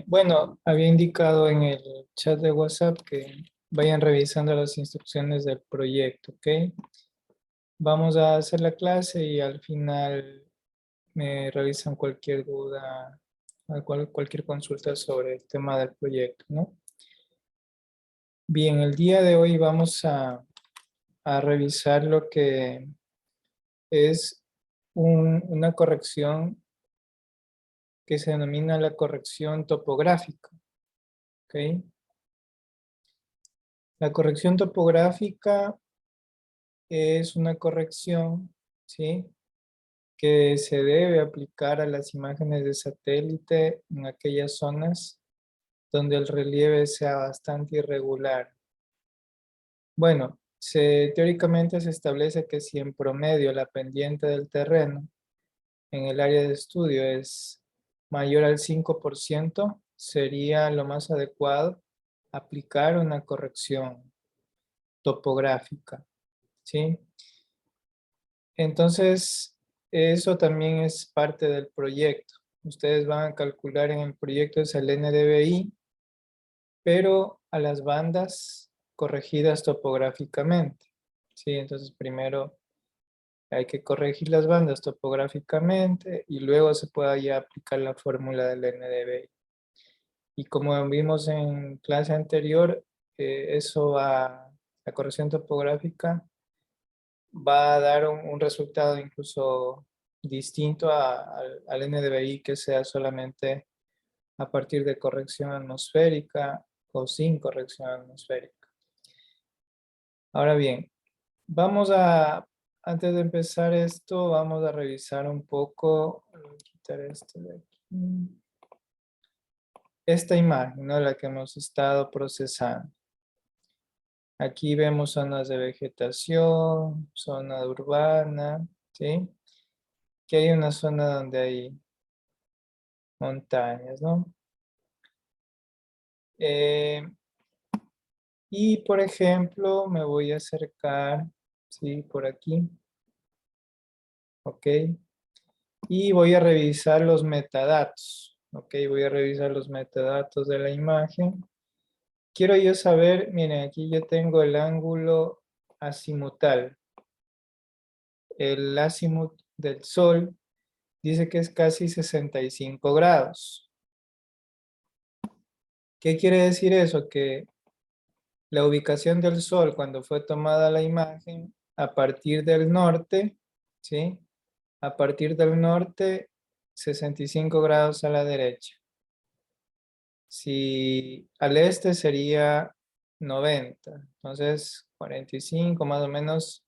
Bueno, había indicado en el chat de WhatsApp que vayan revisando las instrucciones del proyecto, ¿ok? Vamos a hacer la clase y al final me revisan cualquier duda, cualquier consulta sobre el tema del proyecto, ¿no? Bien, el día de hoy vamos a revisar lo que es una corrección que se denomina la corrección topográfica, ¿ok? La corrección topográfica es una corrección, ¿sí?, que se debe aplicar a las imágenes de satélite en aquellas zonas donde el relieve sea bastante irregular. Bueno, teóricamente se establece que si en promedio la pendiente del terreno en el área de estudio es mayor al 5%, sería lo más adecuado aplicar una corrección topográfica, ¿sí? Entonces, eso también es parte del proyecto. Ustedes van a calcular en el proyecto es el NDVI, pero a las bandas corregidas topográficamente, ¿sí? Entonces, primero hay que corregir las bandas topográficamente y luego se puede ya aplicar la fórmula del NDVI. Y como vimos en clase anterior, la corrección topográfica va a dar un resultado incluso distinto al NDVI, que sea solamente a partir de corrección atmosférica o sin corrección atmosférica. Ahora bien, antes de empezar esto, vamos a revisar un poco, voy a quitar esto de aquí, esta imagen, ¿no?, la que hemos estado procesando. Aquí vemos zonas de vegetación, zona urbana, ¿sí? Que hay una zona donde hay montañas, ¿no? Y por ejemplo, me voy a acercar, ¿sí?, por aquí, ¿ok? Y voy a revisar los metadatos, ¿ok? Voy a revisar los metadatos de la imagen. Quiero yo saber, miren, aquí yo tengo el ángulo azimutal. El azimut del Sol dice que es casi 65 grados. ¿Qué quiere decir eso? Que la ubicación del Sol cuando fue tomada la imagen a partir del norte, ¿sí? A partir del norte, 65 grados a la derecha. Si al este sería 90, entonces 45 más o menos,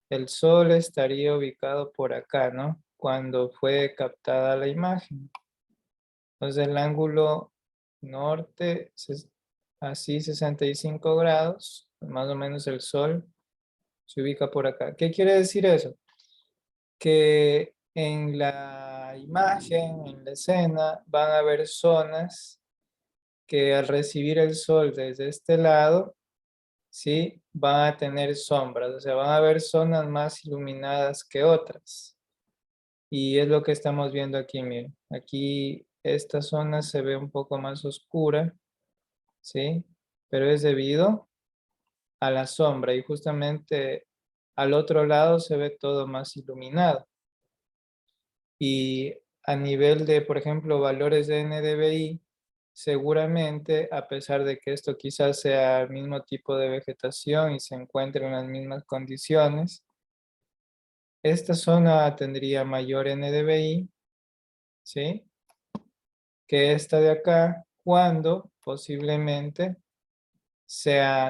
el Sol estaría ubicado por acá, ¿no? Cuando fue captada la imagen. Entonces el ángulo norte, así 65 grados, más o menos el Sol se ubica por acá. ¿Qué quiere decir eso? Que en la imagen, en la escena, van a haber zonas que al recibir el Sol desde este lado, ¿sí?, van a tener sombras, o sea, van a haber zonas más iluminadas que otras. Y es lo que estamos viendo aquí, miren. Aquí esta zona se ve un poco más oscura, ¿sí? Pero es debido a la sombra y justamente al otro lado se ve todo más iluminado. Y a nivel de, por ejemplo, valores de NDVI, seguramente, a pesar de que esto quizás sea el mismo tipo de vegetación y se encuentre en las mismas condiciones, esta zona tendría mayor NDVI, ¿sí?, que esta de acá, cuando posiblemente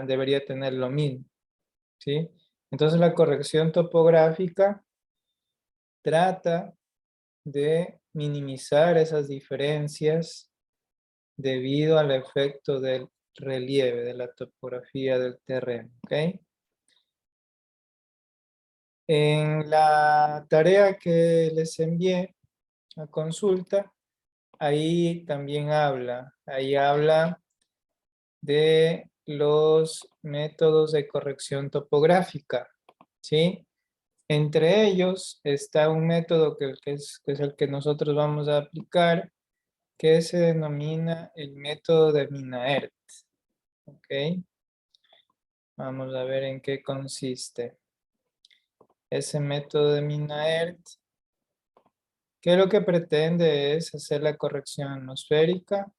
debería tener lo mismo, ¿sí? Entonces la corrección topográfica trata de minimizar esas diferencias debido al efecto del relieve, de la topografía del terreno, ¿ok? En la tarea que les envié a consulta, ahí también ahí habla de los métodos de corrección topográfica, ¿sí? Entre ellos está un método que es el que nosotros vamos a aplicar, que se denomina el método de Minaert. ¿Ok? Vamos a ver en qué consiste. Ese método de Minaert, que lo que pretende es hacer la corrección atmosférica,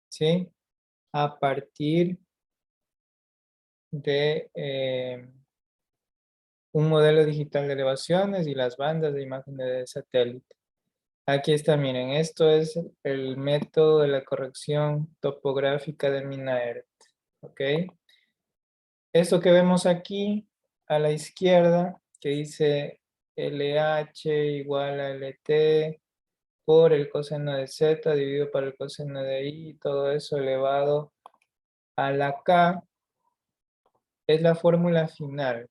¿sí? A partir de un modelo digital de elevaciones y las bandas de imágenes de satélite. Aquí está, miren, esto es el método de la corrección topográfica de Minaert, ¿ok? Esto que vemos aquí a la izquierda, que dice LH igual a LT por el coseno de Z dividido por el coseno de I, todo eso elevado a la K, es la fórmula final,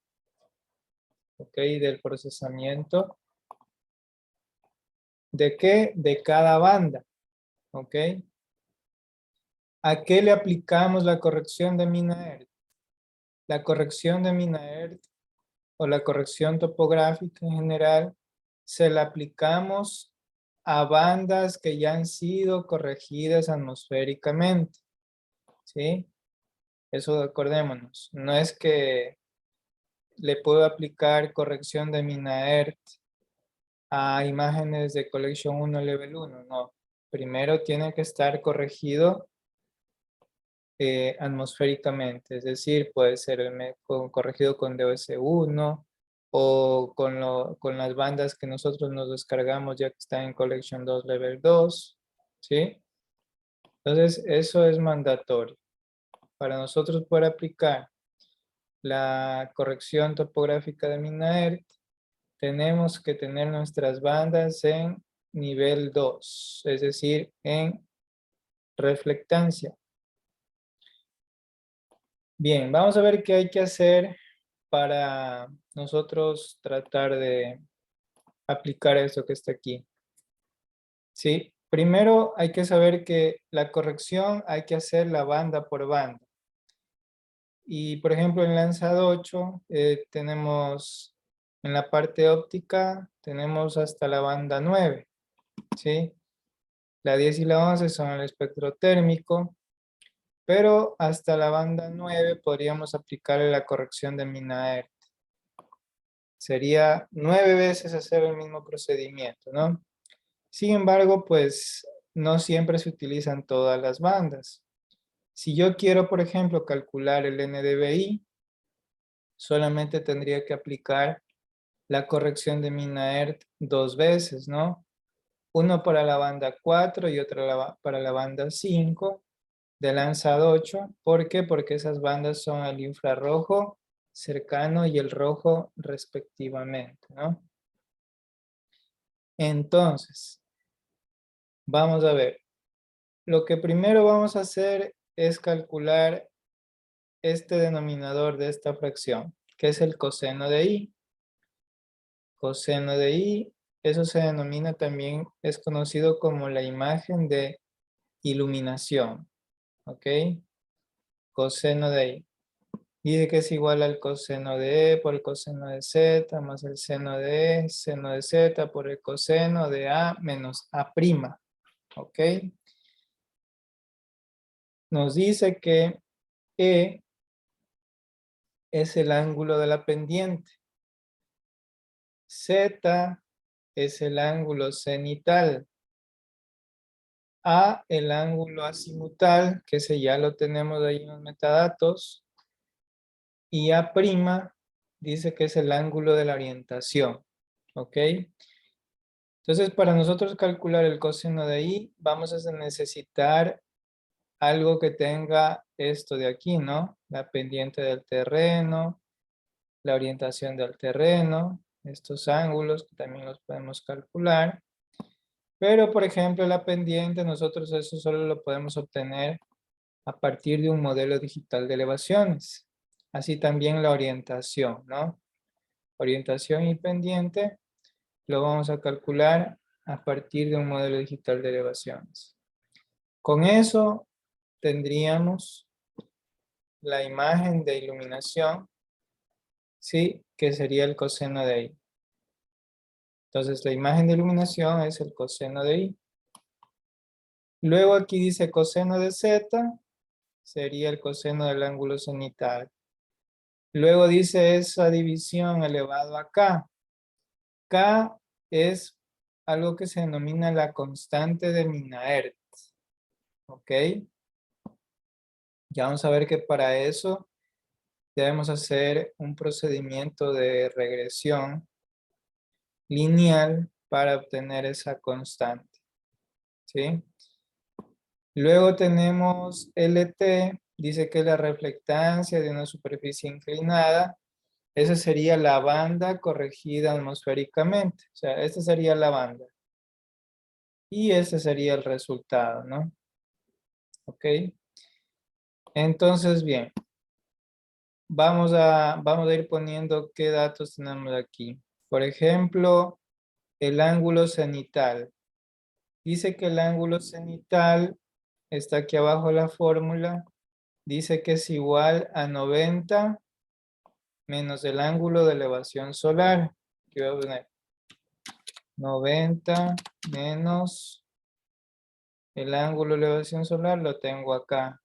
¿ok? Del procesamiento. ¿De qué? De cada banda, ¿ok? ¿A qué le aplicamos la corrección de Minaert? La corrección de Minaert o la corrección topográfica en general se la aplicamos a bandas que ya han sido corregidas atmosféricamente, ¿sí? Eso acordémonos. No es que le puedo aplicar corrección de Minaert a imágenes de Collection 1 Level 1, no. Primero tiene que estar corregido atmosféricamente, es decir, puede ser corregido con DOS1 o con las bandas que nosotros nos descargamos ya que están en Collection 2 Level 2, ¿sí? Entonces, eso es mandatorio. Para nosotros poder aplicar la corrección topográfica de Minaert, tenemos que tener nuestras bandas en nivel 2, es decir, en reflectancia. Bien, vamos a ver qué hay que hacer para nosotros tratar de aplicar esto que está aquí. ¿Sí? Primero hay que saber que la corrección hay que hacerla banda por banda. Y por ejemplo en Landsat 8 tenemos en la parte óptica tenemos hasta la banda 9. ¿Sí? La 10 y la 11 son el espectro térmico, pero hasta la banda 9 podríamos aplicarle la corrección de Minaert. Sería 9 veces hacer el mismo procedimiento, ¿no? Sin embargo, pues no siempre se utilizan todas las bandas. Si yo quiero, por ejemplo, calcular el NDVI, solamente tendría que aplicar la corrección de Minaert 2 veces, ¿no? Uno para la banda 4 y otro para la banda 5 de Landsat 8. ¿Por qué? Porque esas bandas son el infrarrojo cercano y el rojo respectivamente, ¿no? Entonces, vamos a ver. Lo que primero vamos a hacer es calcular este denominador de esta fracción, que es el coseno de i. Coseno de i, eso se denomina también, es conocido como la imagen de iluminación. ¿Ok? Coseno de i. Dice que es igual al coseno de e por el coseno de z más el seno de e, seno de z por el coseno de a menos a'. ¿Ok? Nos dice que e es el ángulo de la pendiente. Z es el ángulo cenital. A, el ángulo azimutal, que ese ya lo tenemos ahí en los metadatos. Y A' dice que es el ángulo de la orientación. ¿Ok? Entonces, para nosotros calcular el coseno de I, vamos a necesitar algo que tenga esto de aquí, ¿no? La pendiente del terreno, la orientación del terreno, estos ángulos que también los podemos calcular. Pero, por ejemplo, la pendiente, nosotros eso solo lo podemos obtener a partir de un modelo digital de elevaciones. Así también la orientación, ¿no? Orientación y pendiente lo vamos a calcular a partir de un modelo digital de elevaciones. Con eso tendríamos la imagen de iluminación, ¿sí? Que sería el coseno de I. Entonces, la imagen de iluminación es el coseno de I. Luego aquí dice coseno de z, sería el coseno del ángulo cenital. Luego dice esa división elevado a k. K es algo que se denomina la constante de Minaert. ¿Ok? Ya vamos a ver que para eso debemos hacer un procedimiento de regresión lineal para obtener esa constante. ¿Sí? Luego tenemos LT, dice que es la reflectancia de una superficie inclinada. Esa sería la banda corregida atmosféricamente. O sea, esta sería la banda. Y ese sería el resultado, ¿no? ¿Ok? Entonces, bien. Vamos a ir poniendo qué datos tenemos aquí. Por ejemplo, el ángulo cenital. Dice que el ángulo cenital está aquí abajo la fórmula. Dice que es igual a 90 menos el ángulo de elevación solar. Aquí voy a poner 90 menos el ángulo de elevación solar, lo tengo acá.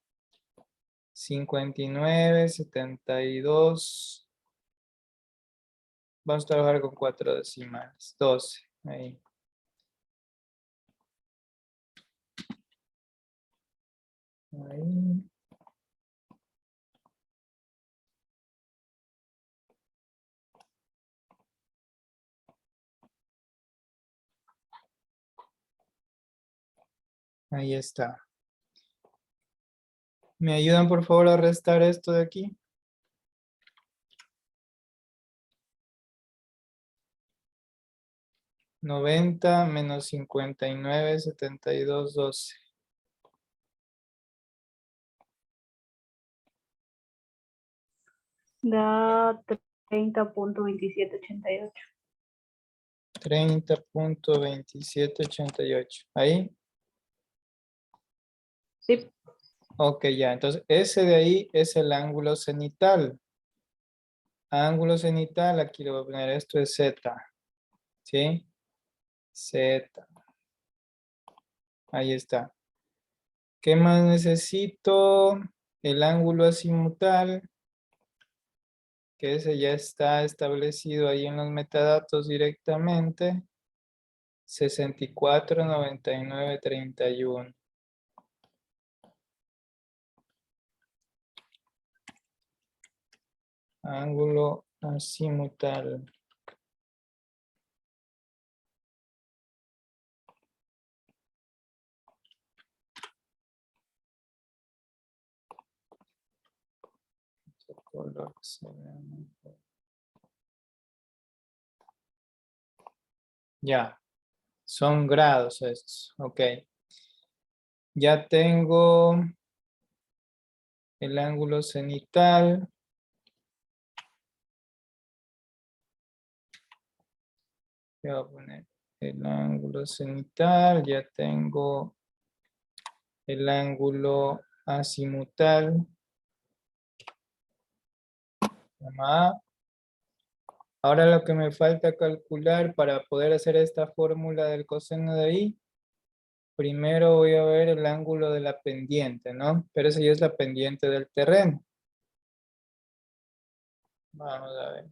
59, 72. Vamos a trabajar con 4 decimales. 12. Ahí. Ahí. Ahí está. ¿Me ayudan por favor a restar esto de aquí? 90 menos 59, 72, 12. Da 30.2788. 30.2788. ¿Ahí? Sí. Ok, ya. Entonces, ese de ahí es el ángulo cenital. Ángulo cenital, aquí le voy a poner esto es Z. ¿Sí? Z. Ahí está. ¿Qué más necesito? El ángulo azimutal, que ese ya está establecido ahí en los metadatos directamente. 64, 99, 31. Ángulo azimutal. Color se ve mejor. Ya, son grados estos. Ok. Ya tengo el ángulo cenital. Voy a poner el ángulo cenital. Ya tengo el ángulo azimutal. Llama A. Ahora lo que me falta calcular para poder hacer esta fórmula del coseno de ahí, primero voy a ver el ángulo de la pendiente, ¿no? Pero esa ya es la pendiente del terreno. Vamos a ver.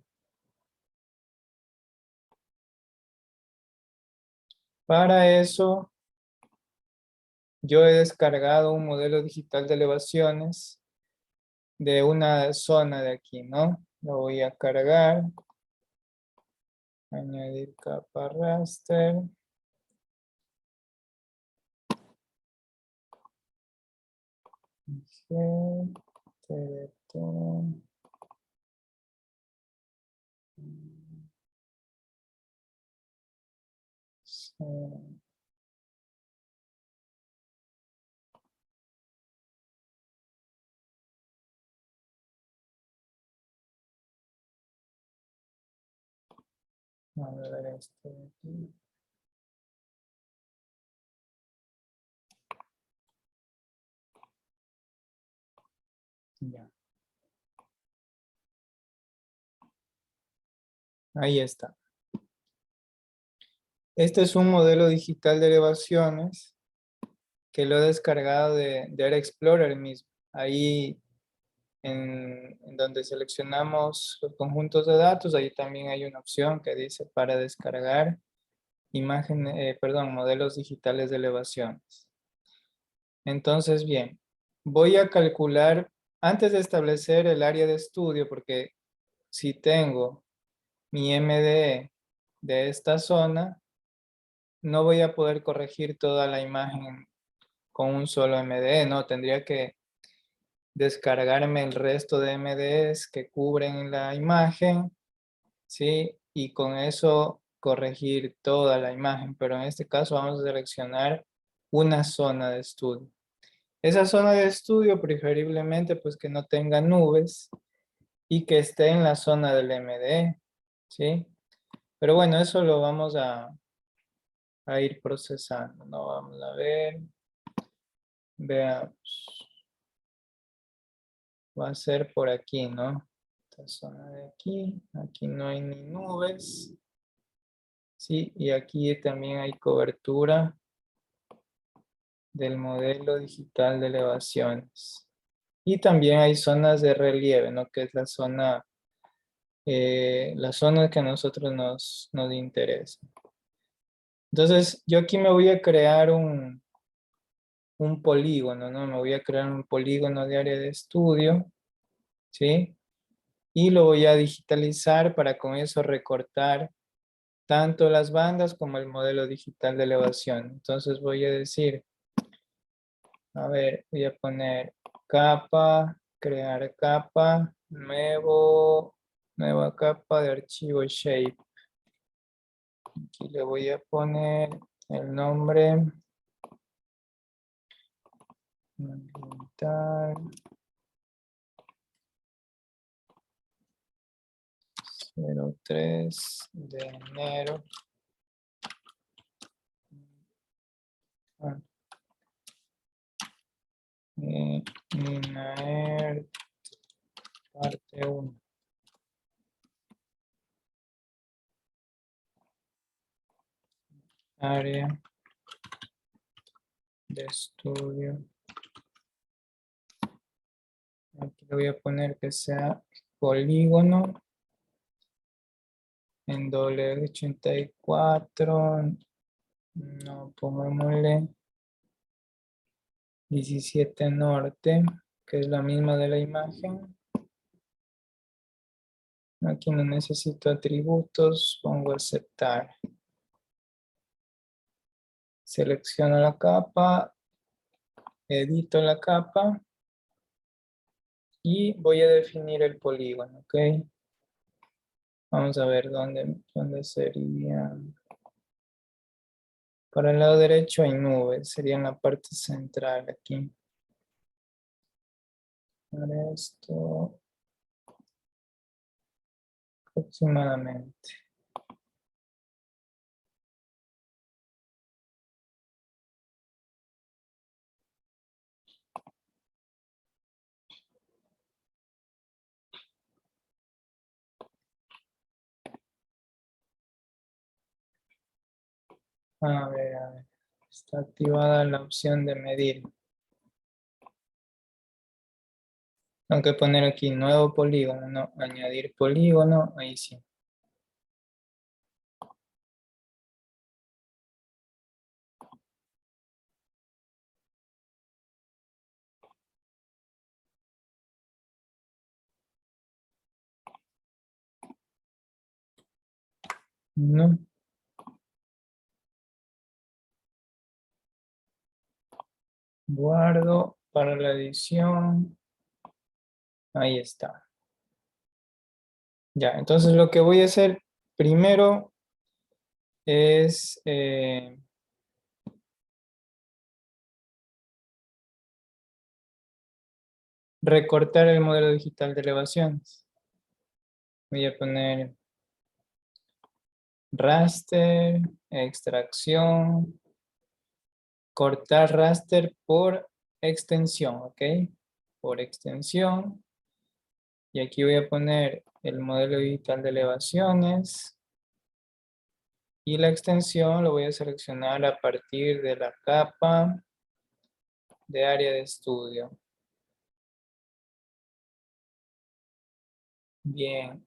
Para eso, yo he descargado un modelo digital de elevaciones de una zona de aquí, ¿no? Lo voy a cargar. Añadir capa raster. A ver esto de aquí. Ya. Ahí está. Este es un modelo digital de elevaciones que lo he descargado de Air Explorer mismo. Ahí en donde seleccionamos los conjuntos de datos, ahí también hay una opción que dice para descargar modelos digitales de elevaciones. Entonces, bien, voy a calcular, antes de establecer el área de estudio, porque si tengo mi MDE de esta zona, no voy a poder corregir toda la imagen con un solo MDE, no, tendría que descargarme el resto de MDEs que cubren la imagen, ¿sí? Y con eso corregir toda la imagen, pero en este caso vamos a seleccionar una zona de estudio. Esa zona de estudio preferiblemente pues que no tenga nubes y que esté en la zona del MDE, ¿sí? Pero bueno, eso lo vamos a ir procesando, ¿no? Vamos a ver, veamos. Va a ser por aquí, ¿no? Esta zona de aquí, aquí no hay ni nubes, ¿sí? Y aquí también hay cobertura del modelo digital de elevaciones. Y también hay zonas de relieve, ¿no? Que es la zona que a nosotros nos interesa. Entonces, yo aquí me voy a crear un polígono, ¿no? Me voy a crear un polígono de área de estudio, ¿sí? Y lo voy a digitalizar para con eso recortar tanto las bandas como el modelo digital de elevación. Entonces voy a decir, a ver, voy a poner capa, crear capa, nueva capa de archivo shape. Aquí le voy a poner el nombre. Ambiental. 03 de enero. INAER parte 1. Área de estudio. Aquí le voy a poner que sea polígono en W84. No, pongámosle 17 norte, que es la misma de la imagen. Aquí no necesito atributos, pongo aceptar. Selecciono la capa, edito la capa y voy a definir el polígono, ¿ok? Vamos a ver dónde sería. Para el lado derecho hay nubes, sería en la parte central aquí. Para esto, aproximadamente. A ver, está activada la opción de medir. Tengo que poner aquí nuevo polígono, no, añadir polígono, ahí sí. No. Guardo para la edición. Ahí está. Ya, entonces lo que voy a hacer primero es recortar el modelo digital de elevaciones. Voy a poner raster, extracción, cortar raster por extensión, ¿ok? Por extensión. Y aquí voy a poner el modelo digital de elevaciones. Y la extensión lo voy a seleccionar a partir de la capa de área de estudio. Bien.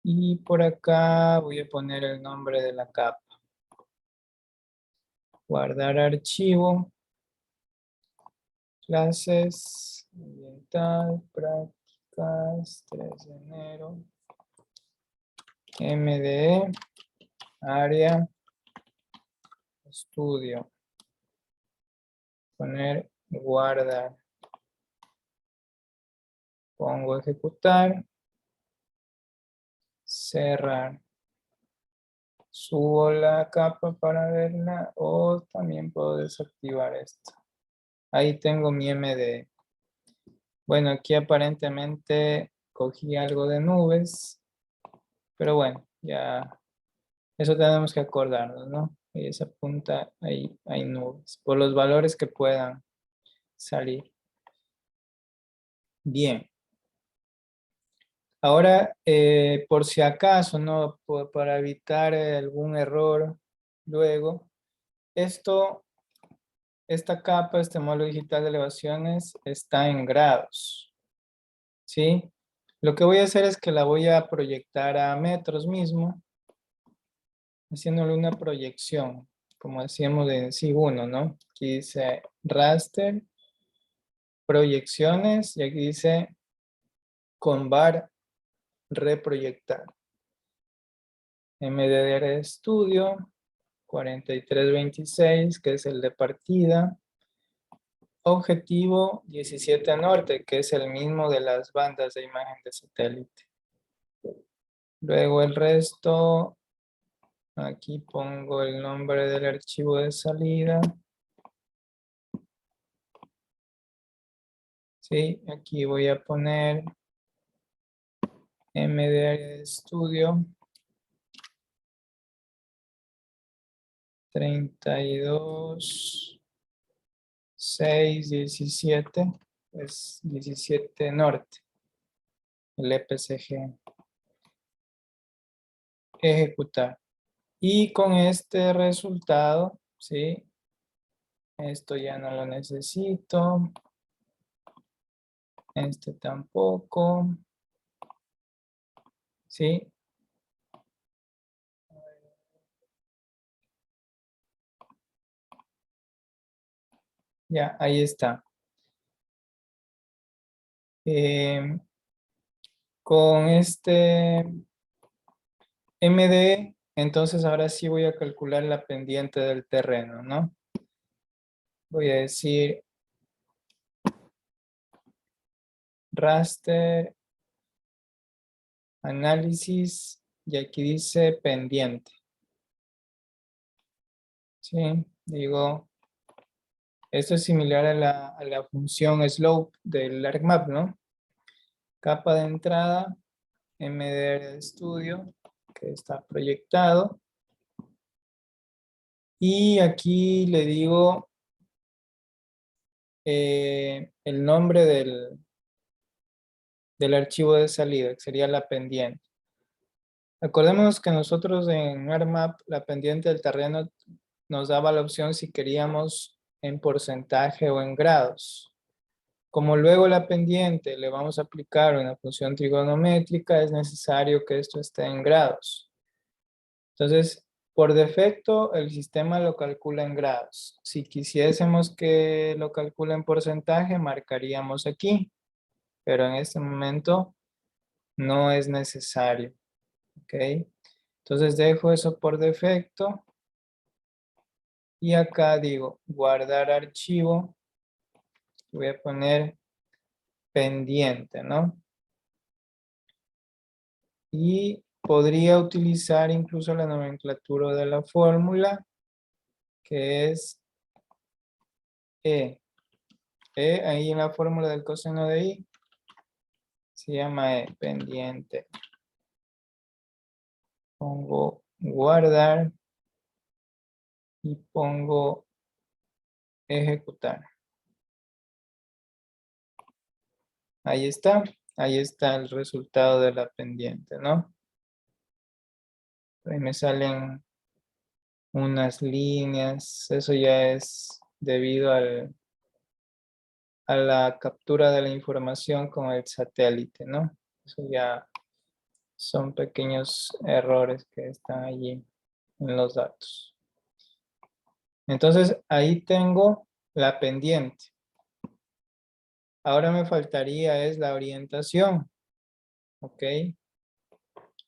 Y por acá voy a poner el nombre de la capa. Guardar archivo. Clases. Ambiental. Prácticas. 3 de enero. MDE. Área. Estudio. Poner guardar. Pongo ejecutar. Cerrar. Subo la capa para verla o también puedo desactivar esto. Ahí tengo mi MD. Bueno, aquí aparentemente cogí algo de nubes, pero bueno, ya eso tenemos que acordarnos, ¿no? Y esa punta ahí hay nubes, por los valores que puedan salir. Bien. Ahora, por si acaso, ¿no? Para evitar algún error luego, esta capa, este módulo digital de elevaciones está en grados, ¿sí? Lo que voy a hacer es que la voy a proyectar a metros mismo, haciéndole una proyección, como decíamos en SIG1, ¿no? Aquí dice raster, proyecciones, y aquí dice convar, reproyectar. MDR Studio 4326, que es el de partida. Objetivo 17 norte, que es el mismo de las bandas de imagen de satélite. Luego el resto, aquí pongo el nombre del archivo de salida. Sí, aquí voy a poner MDR Studio 32.6.17, es 17 norte, el EPCG. Ejecutar. Y con este resultado, ¿sí? Esto ya no lo necesito. Este tampoco. ¿Sí? Ya, ahí está. Con este MD, entonces ahora sí voy a calcular la pendiente del terreno, ¿no? Voy a decir raster, análisis, y aquí dice pendiente. ¿Sí? Digo, esto es similar a la función slope del ArcMap, ¿no? Capa de entrada, MDR Studio, que está proyectado. Y aquí le digo el nombre del archivo de salida, que sería la pendiente. Acordémonos que nosotros en ArcMap, la pendiente del terreno nos daba la opción si queríamos en porcentaje o en grados. Como luego la pendiente le vamos a aplicar una función trigonométrica, es necesario que esto esté en grados. Entonces, por defecto, el sistema lo calcula en grados. Si quisiésemos que lo calcule en porcentaje, marcaríamos aquí. Pero en este momento no es necesario. ¿Ok? Entonces dejo eso por defecto. Y acá digo, guardar archivo. Voy a poner pendiente, ¿no? Y podría utilizar incluso la nomenclatura de la fórmula, que es E. E, ahí en la fórmula del coseno de I, se llama E, pendiente. Pongo guardar y pongo ejecutar. Ahí está el resultado de la pendiente, ¿no? Ahí me salen unas líneas, eso ya es debido a la captura de la información con el satélite, ¿no? Eso ya son pequeños errores que están allí en los datos. Entonces, ahí tengo la pendiente. Ahora me faltaría es la orientación, ¿ok?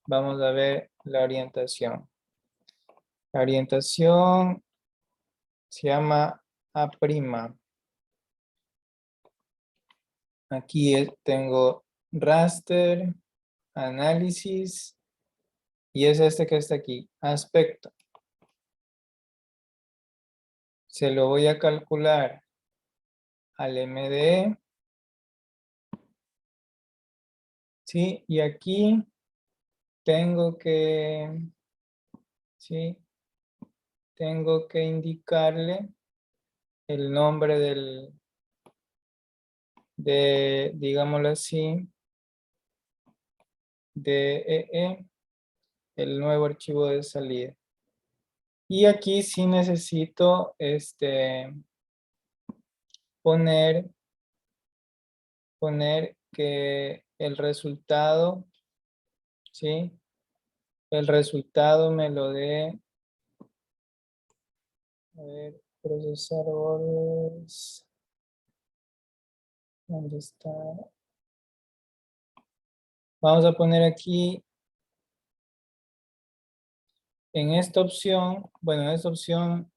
Vamos a ver la orientación. La orientación se llama A'. Aquí tengo raster, análisis, y es este que está aquí, aspecto. Se lo voy a calcular al MDE. ¿Sí? Y aquí tengo que, ¿sí? Tengo que indicarle el nombre digámoslo así, de el nuevo archivo de salida. Y aquí sí necesito poner que el resultado, ¿sí? El resultado me lo dé, a ver, procesar órdenes. ¿Dónde está? Vamos a poner aquí, en esta opción, bueno, en esta opción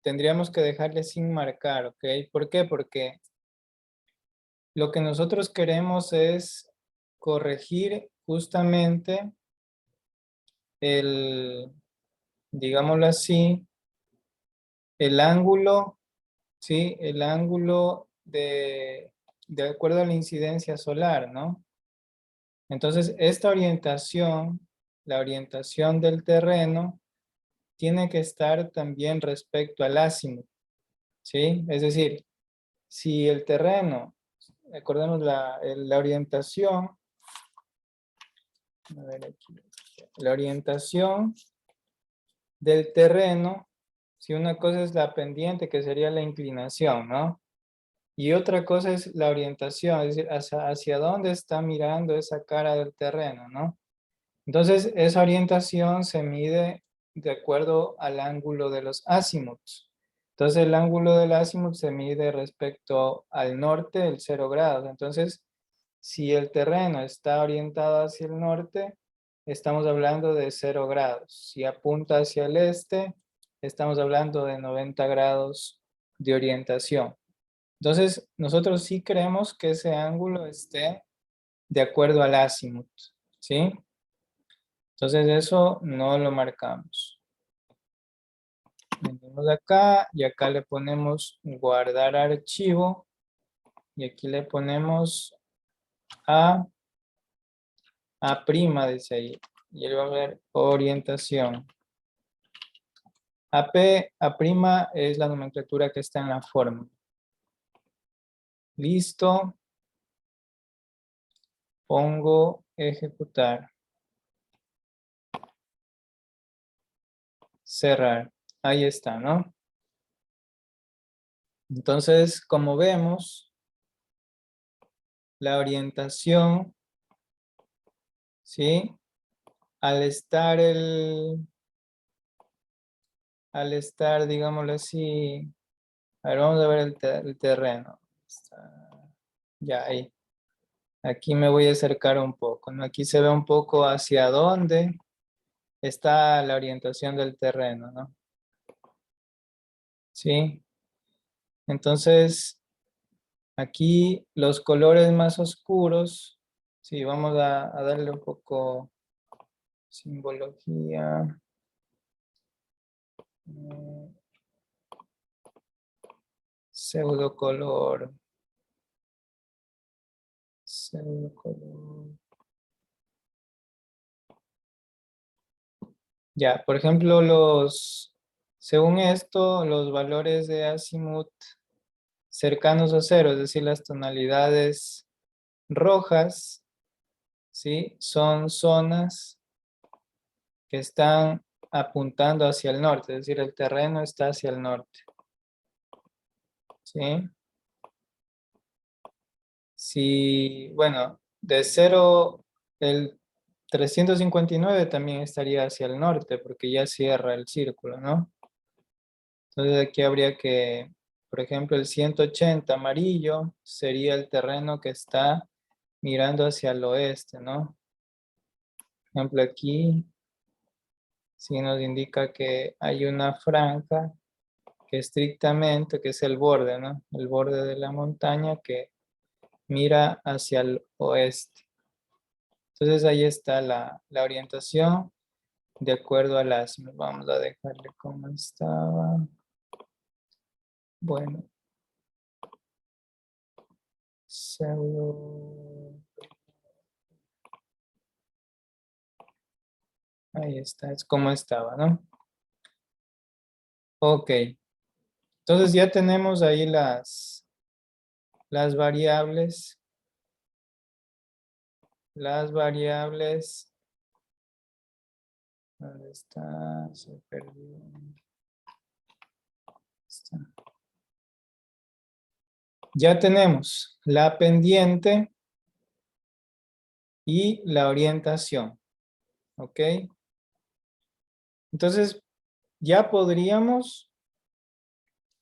tendríamos que dejarle sin marcar, ¿ok? ¿Por qué? Porque lo que nosotros queremos es corregir justamente digámoslo así, el ángulo, ¿sí? El ángulo de acuerdo a la incidencia solar, ¿no? Entonces, esta orientación, la orientación del terreno, tiene que estar también respecto al azimut, ¿sí? Es decir, si el terreno, recordemos la orientación, a ver aquí, la orientación del terreno, si una cosa es la pendiente, que sería la inclinación, ¿no? Y otra cosa es la orientación, es decir, hacia dónde está mirando esa cara del terreno, ¿no? Entonces, esa orientación se mide de acuerdo al ángulo de los azimuts. Entonces, el ángulo del azimut se mide respecto al norte, el 0 grados. Entonces, si el terreno está orientado hacia el norte, estamos hablando de 0 grados. Si apunta hacia el este, estamos hablando de 90 grados de orientación. Entonces, nosotros sí creemos que ese ángulo esté de acuerdo al azimut, ¿sí? Entonces eso no lo marcamos. Venimos acá y acá le ponemos guardar archivo y aquí le ponemos A', dice ahí. Y él va a ver orientación. A' es la nomenclatura que está en la fórmula. Listo. Pongo ejecutar. Cerrar. Ahí está, ¿no? Entonces, como vemos, la orientación, ¿sí? Al estar digámoslo así, a ver, vamos a ver el terreno. Ya, ahí. Aquí me voy a acercar un poco, ¿no? Aquí se ve un poco hacia dónde está la orientación del terreno, ¿no? ¿Sí? Entonces, aquí los colores más oscuros, sí, vamos a darle un poco simbología. Pseudo color. Pseudo color. Ya, por ejemplo, según esto, los valores de azimut cercanos a cero, es decir, las tonalidades rojas, ¿sí? Son zonas que están apuntando hacia el norte, es decir, el terreno está hacia el norte. ¿sí? Si, bueno, de 0, el 359 también estaría hacia el norte porque ya cierra el círculo, ¿no? Entonces aquí habría que, por ejemplo, el 180 amarillo sería el terreno que está mirando hacia el oeste, ¿no? Por ejemplo, aquí sí nos indica que hay una franja que estrictamente, que es el borde, ¿no? El borde de la montaña que mira hacia el oeste. Entonces ahí está la orientación de acuerdo a las... Vamos a dejarle como estaba. Bueno. Pseudo... Ahí está, es como estaba, ¿no? Ok. Entonces ya tenemos ahí las variables. Las variables. ¿Dónde está? Se perdió. Está. Ya tenemos la pendiente y la orientación. ¿Ok? Entonces ya podríamos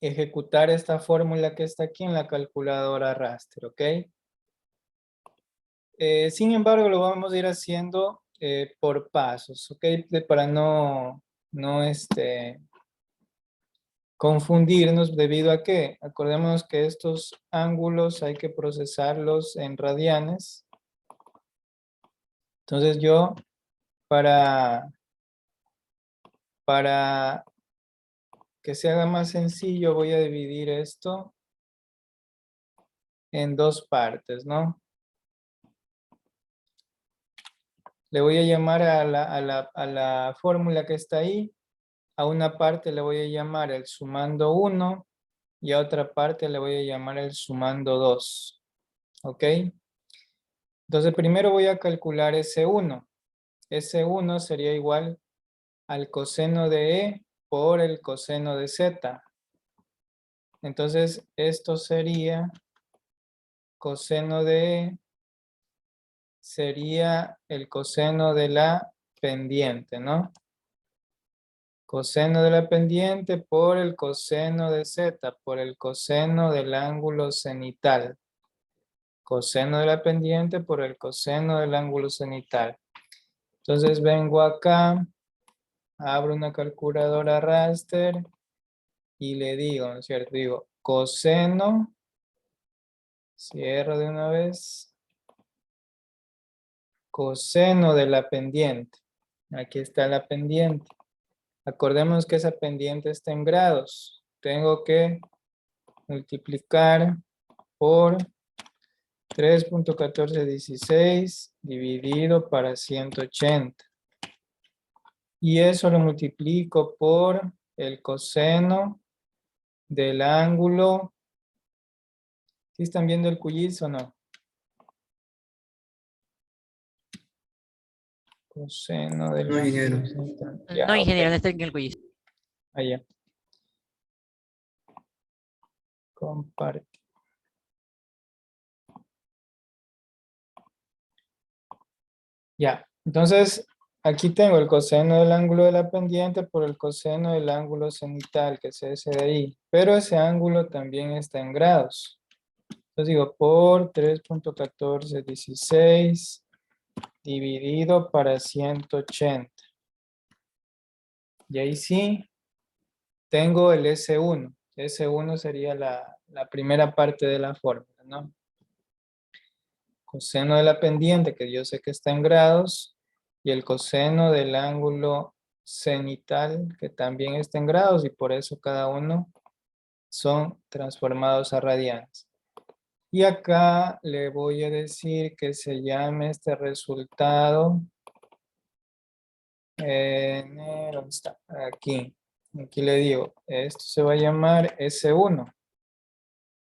ejecutar esta fórmula que está aquí en la calculadora raster. ¿Ok? Sin embargo, lo vamos a ir haciendo por pasos, ¿ok? Para no confundirnos debido a que, acordémonos que estos ángulos hay que procesarlos en radianes. Entonces yo, para que se haga más sencillo, voy a dividir esto en dos partes, ¿no? Le voy a llamar a la fórmula que está ahí. A una parte le voy a llamar el sumando 1 y a otra parte le voy a llamar el sumando 2. ¿Ok? Entonces primero voy a calcular S1. S1 sería igual al coseno de E por el coseno de Z. Entonces esto sería coseno de E sería el coseno de la pendiente, ¿no? Coseno de la pendiente por el coseno de Z, por el coseno del ángulo cenital. Coseno de la pendiente por el coseno del ángulo cenital. Entonces vengo acá, abro una calculadora raster y le digo, ¿no es cierto? Digo, coseno, cierro de una vez, coseno de la pendiente. Aquí está la pendiente. Acordemos que esa pendiente está en grados. Tengo que multiplicar por 3.1416 dividido para 180. Y eso lo multiplico por el coseno del ángulo. ¿Sí están viendo el quiz o no? Coseno del No, ingeniero. ángulo central. No, Ya, ok. ingeniero, no está en el quiz. Allá. Comparte. Ya. Entonces, aquí tengo el coseno del ángulo de la pendiente por el coseno del ángulo cenital, que es ese de ahí. Pero ese ángulo también está en grados. Entonces digo, por 3.1416 dividido para 180. Y ahí sí, tengo el S1. S1 sería la primera parte de la fórmula, ¿no? Coseno de la pendiente, que yo sé que está en grados, y el coseno del ángulo cenital, que también está en grados, y por eso cada uno son transformados a radianes. Y acá le voy a decir que se llame este resultado. ¿Dónde está? Aquí. Aquí le digo, esto se va a llamar S1.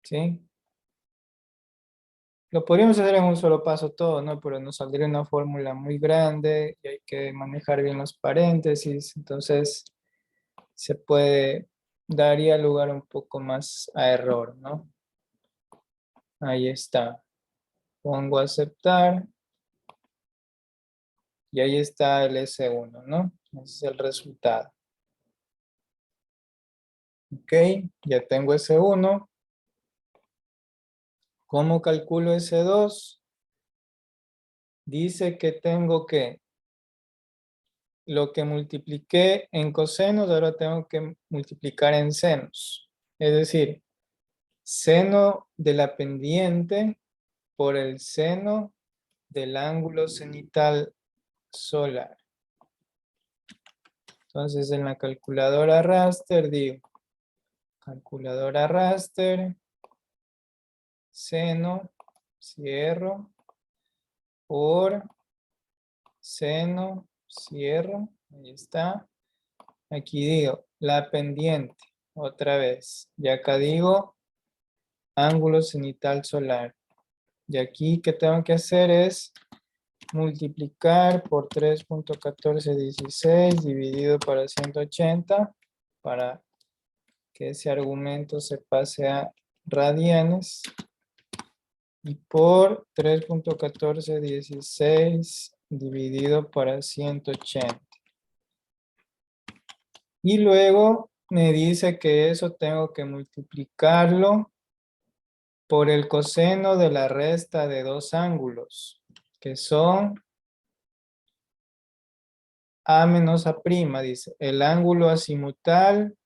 ¿Sí? Lo podríamos hacer en un solo paso todo, ¿no? Pero nos saldría una fórmula muy grande y hay que manejar bien los paréntesis. Entonces, se puede daría lugar un poco más a error, ¿no? Ahí está. Pongo aceptar. Y ahí está el S1, ¿no? Ese es el resultado. Ok, ya tengo S1. ¿Cómo calculo S2? Dice que tengo que, lo que multipliqué en cosenos, ahora tengo que multiplicar en senos. Es decir, seno de la pendiente por el seno del ángulo cenital solar. Entonces en la calculadora raster digo, calculadora raster, seno, cierro, por seno, cierro, ahí está. Aquí digo, la pendiente, otra vez. Y acá digo, ángulo cenital solar. Y aquí que tengo que hacer es multiplicar por 3.1416 dividido para 180 para que ese argumento se pase a radianes. Y por 3.1416 dividido para 180. Y luego me dice que eso tengo que multiplicarlo por el coseno de la resta de dos ángulos, que son A menos A', dice, el ángulo azimutal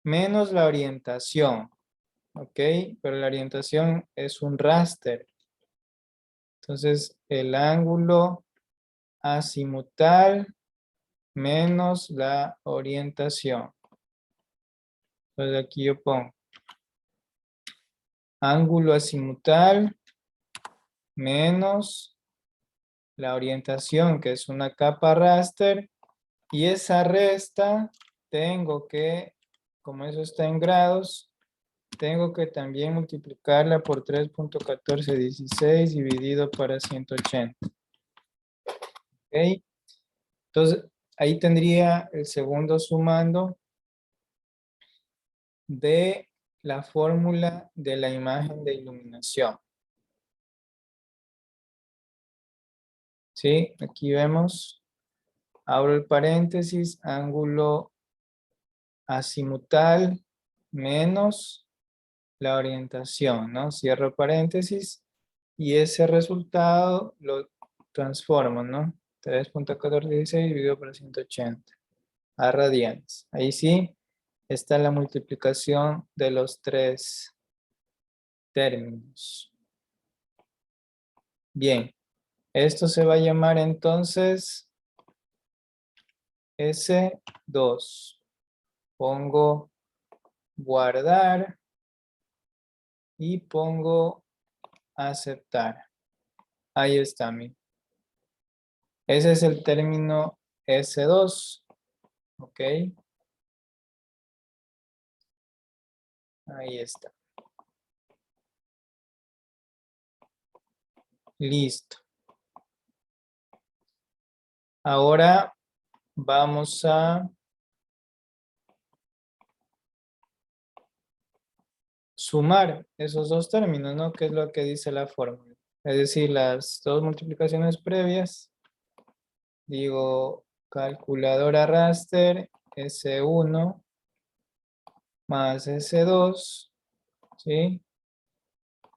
menos la orientación, ¿ok? Pero la orientación es un raster. Entonces, el ángulo azimutal menos la orientación. Entonces, aquí yo pongo ángulo azimutal menos la orientación, que es una capa raster, y esa resta tengo que, como eso está en grados, tengo que también multiplicarla por 3.1416 dividido para 180. ¿Ok? Entonces, ahí tendría el segundo sumando de la fórmula de la imagen de iluminación. ¿Sí? Aquí vemos, abro el paréntesis, ángulo azimutal menos la orientación, ¿no? Cierro paréntesis y ese resultado lo transformo, ¿no? 3.1416 dividido por 180 a radianes. Ahí sí está la multiplicación de los tres términos. Bien, esto se va a llamar entonces S2. Pongo guardar y pongo aceptar. Ahí está, mi. Ese es el término S2. Ok. Ahí está. Listo. Ahora vamos a sumar esos dos términos, ¿no? Que es lo que dice la fórmula. Es decir, las dos multiplicaciones previas. Digo, calculadora raster S1 más S2, ¿sí?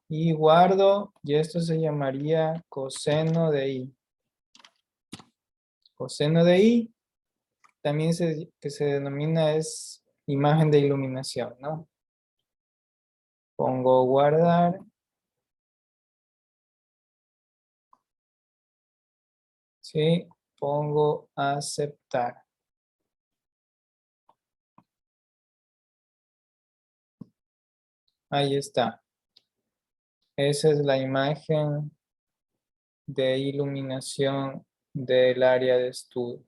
Y guardo, y esto se llamaría coseno de I. Coseno de I también que se denomina es imagen de iluminación, ¿no? Pongo guardar. ¿Sí? Pongo aceptar. Ahí está. Esa es la imagen de iluminación del área de estudio,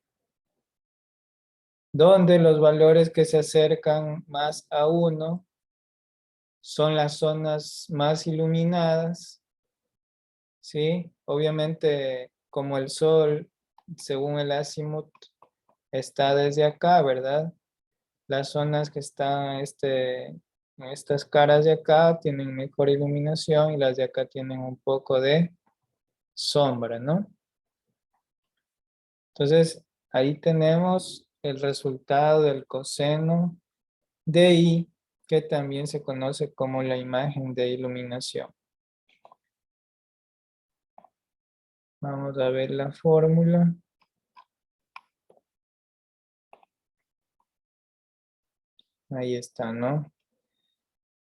donde los valores que se acercan más a 1 son las zonas más iluminadas, ¿sí? Obviamente, como el sol, según el azimut, está desde acá, ¿verdad? las zonas que están en estas caras de acá tienen mejor iluminación y las de acá tienen un poco de sombra, ¿no? Entonces, ahí tenemos el resultado del coseno de I, que también se conoce como la imagen de iluminación. Vamos a ver la fórmula. Ahí está, ¿no?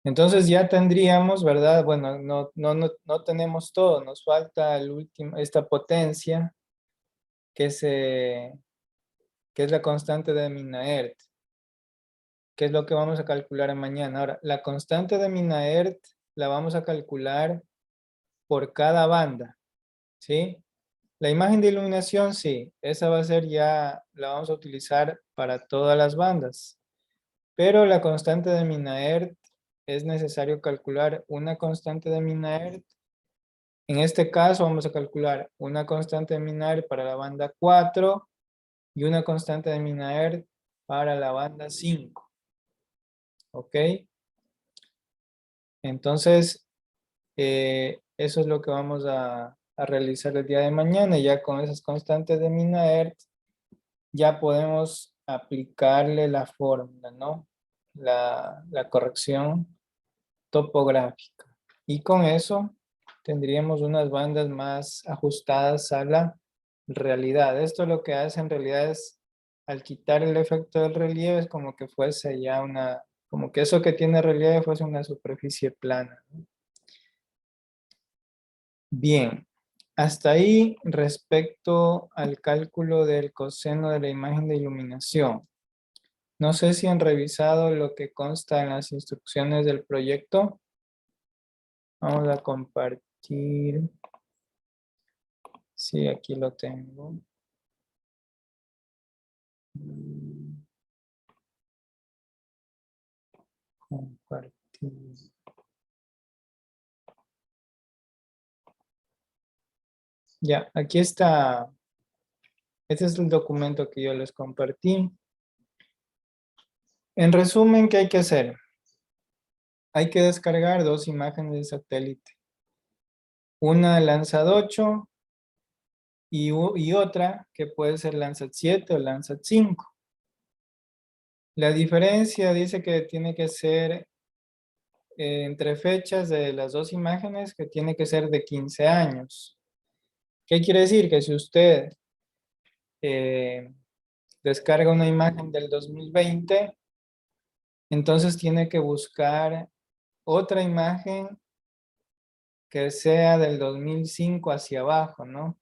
Entonces ya tendríamos, ¿verdad? Bueno, no tenemos todo, nos falta el último, esta potencia que es la constante de Minaert, que es lo que vamos a calcular mañana. Ahora, la constante de Minaert la vamos a calcular por cada banda, ¿sí? La imagen de iluminación, sí, esa va a ser ya, la vamos a utilizar para todas las bandas. Pero la constante de Minaert es necesario calcular una constante de Minaert. En este caso vamos a calcular una constante de Minaert para la banda 4 y una constante de Minaert para la banda 5. ¿Ok? Entonces, eso es lo que vamos a realizar el día de mañana. Y ya con esas constantes de Minaert ya podemos aplicarle la fórmula, ¿no? La corrección topográfica. Y con eso tendríamos unas bandas más ajustadas a la realidad. Esto lo que hace en realidad es, al quitar el efecto del relieve, es como que fuese ya como que eso que tiene relieve fuese una superficie plana, ¿no? Bien, hasta ahí respecto al cálculo del coseno de la imagen de iluminación. No sé si han revisado lo que consta en las instrucciones del proyecto. Vamos a compartir. Sí, aquí lo tengo. Compartir. Ya, aquí está. Este es el documento que yo les compartí. En resumen, ¿qué hay que hacer? Hay que descargar dos imágenes de satélite. Una Landsat 8 y otra que puede ser Landsat 7 o Landsat 5. La diferencia dice que tiene que ser entre fechas de las dos imágenes, que tiene que ser de 15 años. ¿Qué quiere decir? Que si usted eh, descarga una imagen del 2020, entonces tiene que buscar otra imagen que sea del 2005 hacia abajo, ¿no?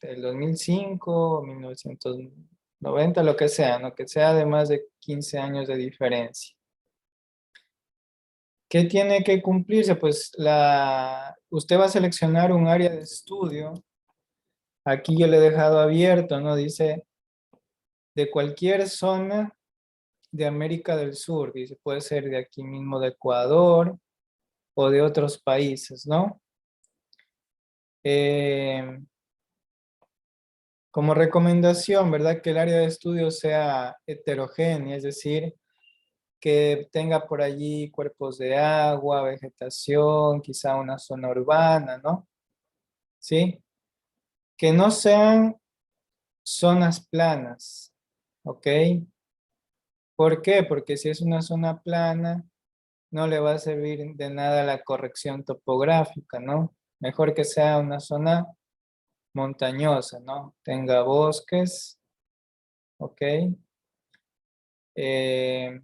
Del 2005, 1990, lo que sea, ¿no? Que sea de más de 15 años de diferencia. ¿Qué tiene que cumplirse? Pues usted va a seleccionar un área de estudio. Aquí yo le he dejado abierto, ¿no? Dice, de cualquier zona de América del Sur. Dice, puede ser de aquí mismo de Ecuador o de otros países, ¿no? Eh, como recomendación, ¿verdad? Que el área de estudio sea heterogénea, es decir, que tenga por allí cuerpos de agua, vegetación, quizá una zona urbana, ¿no? ¿Sí? Que no sean zonas planas, ¿ok? ¿Por qué? Porque si es una zona plana, no le va a servir de nada la corrección topográfica, ¿no? Mejor que sea una zona montañosa, ¿no? Tenga bosques, ¿ok? Eh,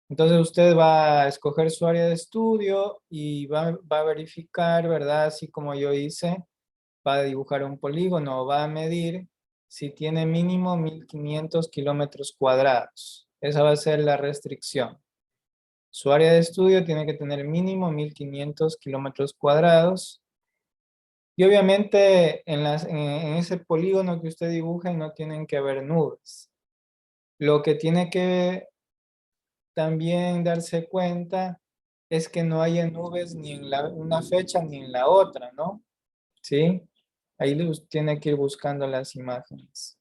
entonces usted va a escoger su área de estudio y va a verificar, ¿verdad? Así como yo hice, va a dibujar un polígono, va a medir si tiene mínimo 1500 kilómetros cuadrados. Esa va a ser la restricción. Su área de estudio tiene que tener mínimo 1500 kilómetros cuadrados. Y obviamente en ese polígono que usted dibuje no tienen que haber nubes. Lo que tiene que también darse cuenta es que no haya nubes ni en una fecha ni en la otra, ¿no? ¿Sí? Ahí tiene que ir buscando las imágenes.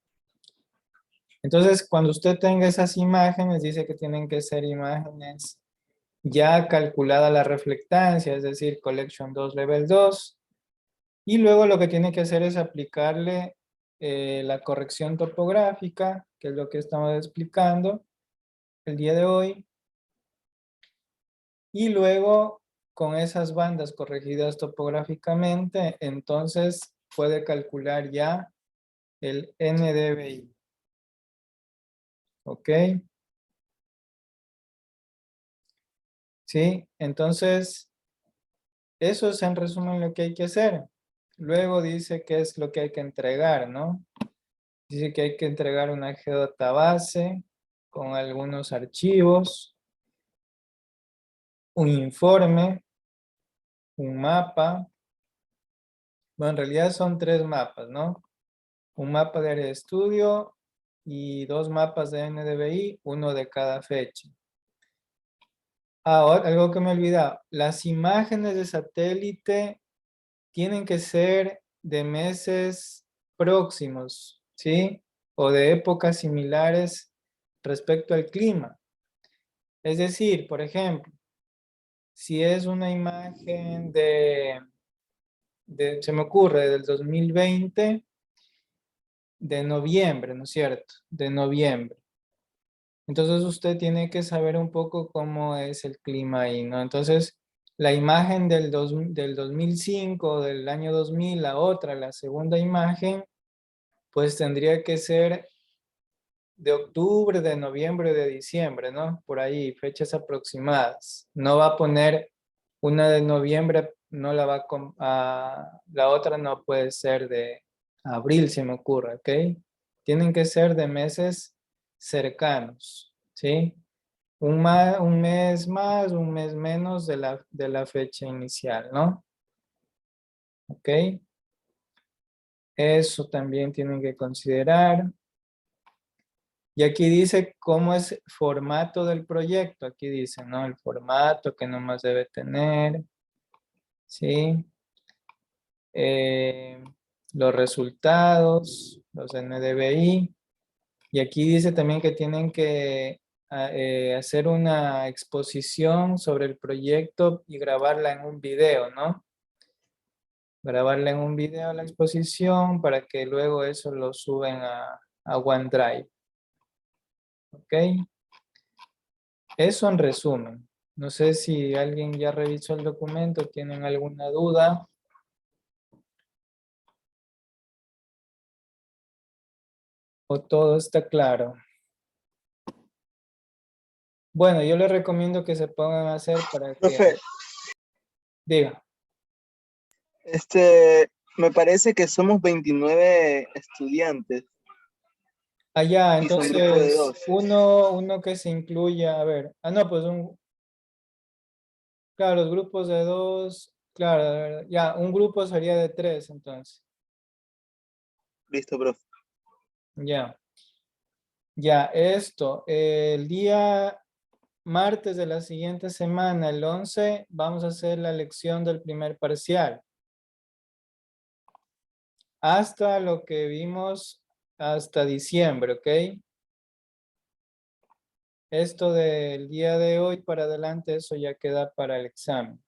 Entonces, cuando usted tenga esas imágenes, dice que tienen que ser imágenes ya calculada la reflectancia, es decir, Collection 2 Level 2. Y luego lo que tiene que hacer es aplicarle la corrección topográfica, que es lo que estamos explicando el día de hoy. Y luego, con esas bandas corregidas topográficamente, entonces puede calcular ya el NDVI. ¿Ok? ¿Sí? Entonces, eso es en resumen lo que hay que hacer. Luego dice qué es lo que hay que entregar, ¿no? Dice que hay que entregar una geodatabase con algunos archivos, un informe, un mapa. Bueno, en realidad son 3 mapas, ¿no? Un mapa de área de estudio y 2 mapas de NDVI, uno de cada fecha. Ahora, algo que me he olvidado, las imágenes de satélite tienen que ser de meses próximos, ¿sí? O de épocas similares respecto al clima. Es decir, por ejemplo, si es una imagen se me ocurre, del 2020, de noviembre, ¿no es cierto? De noviembre. Entonces usted tiene que saber un poco cómo es el clima ahí, ¿no? Entonces, la imagen del 2005, del año 2000, la otra, la segunda imagen, pues tendría que ser de octubre, de noviembre, de diciembre, ¿no? Por ahí, fechas aproximadas. No va a poner una de noviembre, no la va la otra no puede ser de abril, se me ocurre, ¿ok? Tienen que ser de meses cercanos, ¿sí? Un mes más, un mes menos de la fecha inicial, ¿no? ¿Ok? Eso también tienen que considerar. Y aquí dice cómo es formato del proyecto. Aquí dice, ¿no? El formato que nomás debe tener. ¿Sí? Eh, los resultados, los NDVI. Y aquí dice también que tienen que hacer una exposición sobre el proyecto y grabarla en un video, ¿no? Grabarla en un video la exposición para que luego eso lo suben a OneDrive. ¿Ok? Eso en resumen. No sé si alguien ya revisó el documento, tienen alguna duda. O todo está claro. Bueno, yo les recomiendo que se pongan a hacer para que... Profe, Diga. me parece que somos 29 estudiantes Allá, y son grupos de entonces, dos. uno que se incluya, a ver. Ah, no, pues claro, los grupos de 2, claro, ya, un grupo sería de 3, entonces. Listo, profe. Ya, ya, esto, el día martes de la siguiente semana, el 11, vamos a hacer la lección del primer parcial. Hasta lo que vimos hasta diciembre, ¿ok? Esto del día de hoy para adelante, eso ya queda para el examen.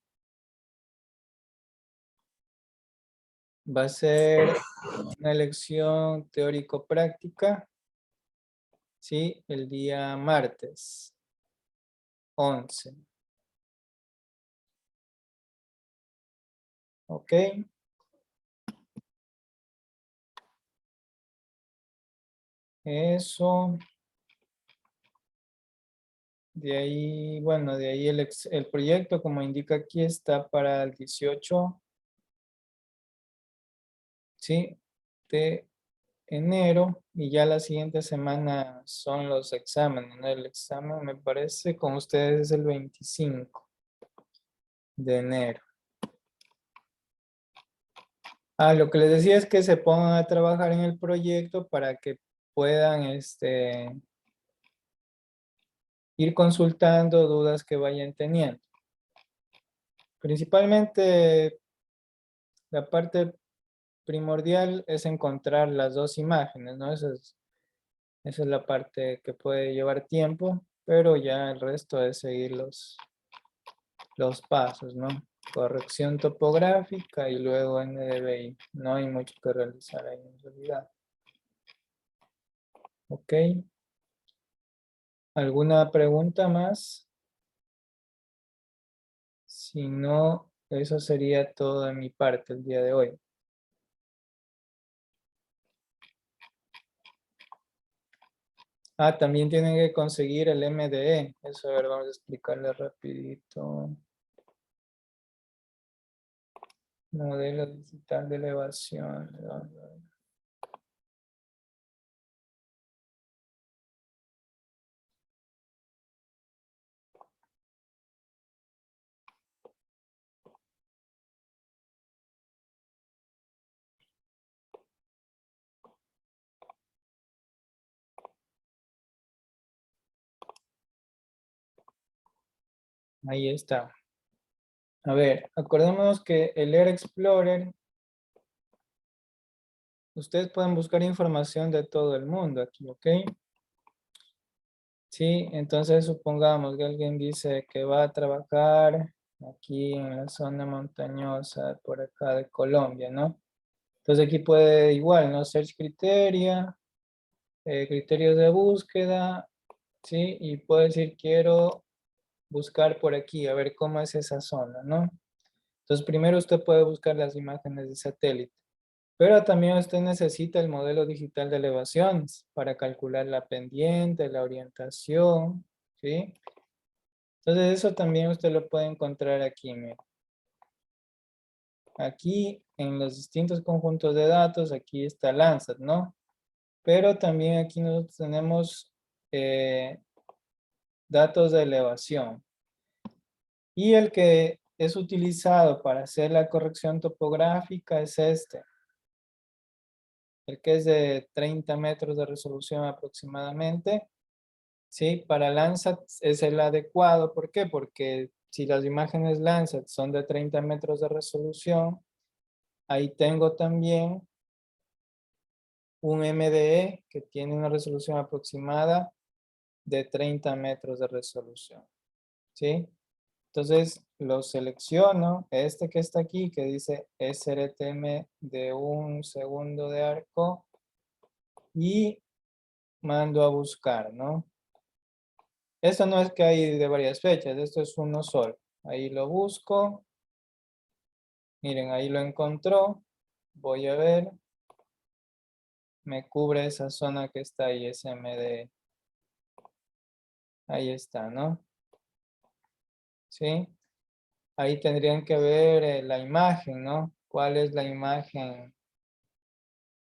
Va a ser una lección teórico-práctica, ¿sí? El día martes 11. ¿Ok? Eso. De ahí, bueno, de ahí el proyecto, como indica aquí, está para el 18, ¿sí? De enero. Y ya la siguiente semana son los exámenes, ¿no? El examen, me parece, con ustedes es el 25 de enero. Ah, lo que les decía es que se pongan a trabajar en el proyecto para que puedan ir consultando dudas que vayan teniendo. Principalmente la parte primordial es encontrar las dos imágenes, ¿no? Eso es Esa es la parte que puede llevar tiempo, pero ya el resto es seguir los pasos, ¿no? Corrección topográfica y luego NDVI. No hay mucho que realizar ahí en realidad. ¿Ok? ¿Alguna pregunta más? Si no, eso sería todo de mi parte el día de hoy. Ah, también tienen que conseguir el MDE. Eso, a ver, vamos a explicarle rapidito. Modelo digital de elevación. Ahí está. A ver, acordémonos que el Air Explorer, ustedes pueden buscar información de todo el mundo aquí, ¿ok? Sí, entonces supongamos que alguien dice que va a trabajar aquí en la zona montañosa por acá de Colombia, ¿no? Entonces aquí puede igual, ¿no? Search criteria, criterios de búsqueda, ¿sí? Y puede decir quiero buscar por aquí, a ver cómo es esa zona, ¿no? Entonces primero usted puede buscar las imágenes de satélite. Pero también usted necesita el modelo digital de elevaciones para calcular la pendiente, la orientación, ¿sí? Entonces eso también usted lo puede encontrar aquí, mire. Aquí en los distintos conjuntos de datos, aquí está Landsat, ¿no? Pero también aquí nosotros tenemos datos de elevación. Y el que es utilizado para hacer la corrección topográfica es este. El que es de 30 metros de resolución aproximadamente. Sí, para Landsat es el adecuado. ¿Por qué? Porque si las imágenes Landsat son de 30 metros de resolución, ahí tengo también un MDE que tiene una resolución aproximada de 30 metros de resolución. ¿Sí? Entonces lo selecciono, este que está aquí, que dice SRTM de 1 segundo de arco, y mando a buscar, ¿no? Esto no es que hay de varias fechas, esto es uno solo. Ahí lo busco. Miren, ahí lo encontró. Voy a ver. Me cubre esa zona que está ahí, SMD. Ahí está, ¿no? ¿Sí? Ahí tendrían que ver la imagen, ¿no? ¿Cuál es la imagen?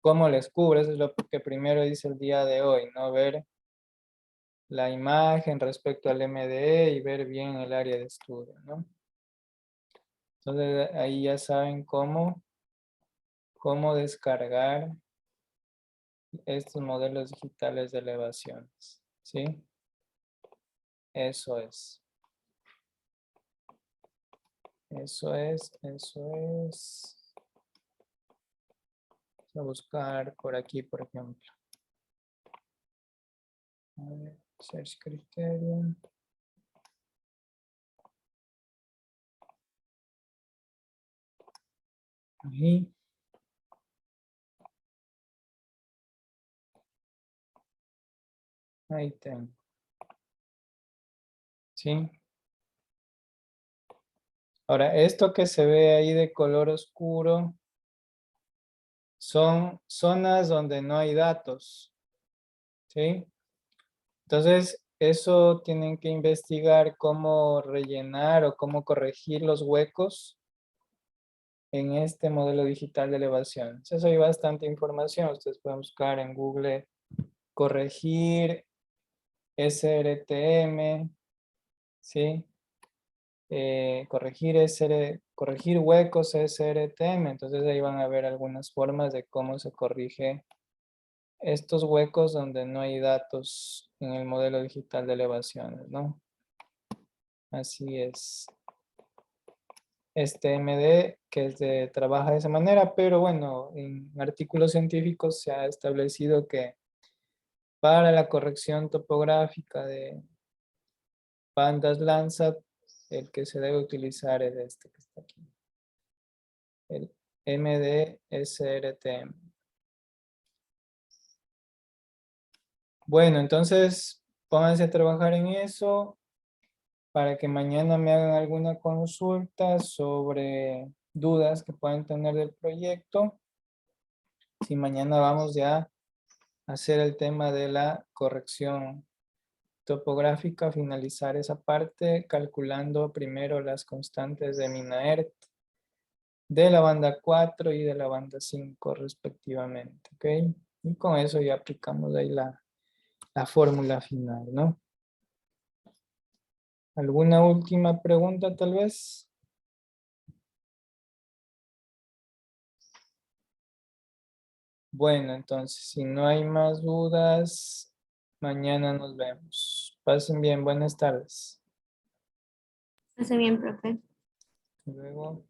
¿Cómo les cubre? Eso es lo que primero dice el día de hoy, ¿no? Ver la imagen respecto al MDE y ver bien el área de estudio, ¿no? Entonces ahí ya saben cómo descargar estos modelos digitales de elevaciones, ¿sí? Eso es. Eso es, eso es. Voy a buscar por aquí, por ejemplo. A ver, search criterion. Ahí. Ahí tengo. ¿Sí? Ahora, esto que se ve ahí de color oscuro son zonas donde no hay datos. ¿Sí? Entonces, eso tienen que investigar cómo rellenar o cómo corregir los huecos en este modelo digital de elevación. Eso hay bastante información. Ustedes pueden buscar en Google corregir SRTM, ¿sí? Corregir huecos SRTM. Entonces ahí van a ver algunas formas de cómo se corrige estos huecos donde no hay datos en el modelo digital de elevaciones, ¿no? Así es. Este MD que trabaja de esa manera, pero bueno, en artículos científicos se ha establecido que Para la corrección topográfica de bandas Landsat, el que se debe utilizar es este que está aquí. El MDSRTM. Bueno, entonces pónganse a trabajar en eso para que mañana me hagan alguna consulta sobre dudas que puedan tener del proyecto. Si mañana vamos ya a hacer el tema de la corrección topográfica, finalizar esa parte calculando primero las constantes de Minaert de la banda 4 y de la banda 5 respectivamente, ¿ok? Y con eso ya aplicamos ahí la fórmula final, ¿no? ¿Alguna última pregunta tal vez? Bueno, entonces, si no hay más dudas, mañana nos vemos. Pasen bien, buenas tardes. Hace bien, profe. Hasta luego.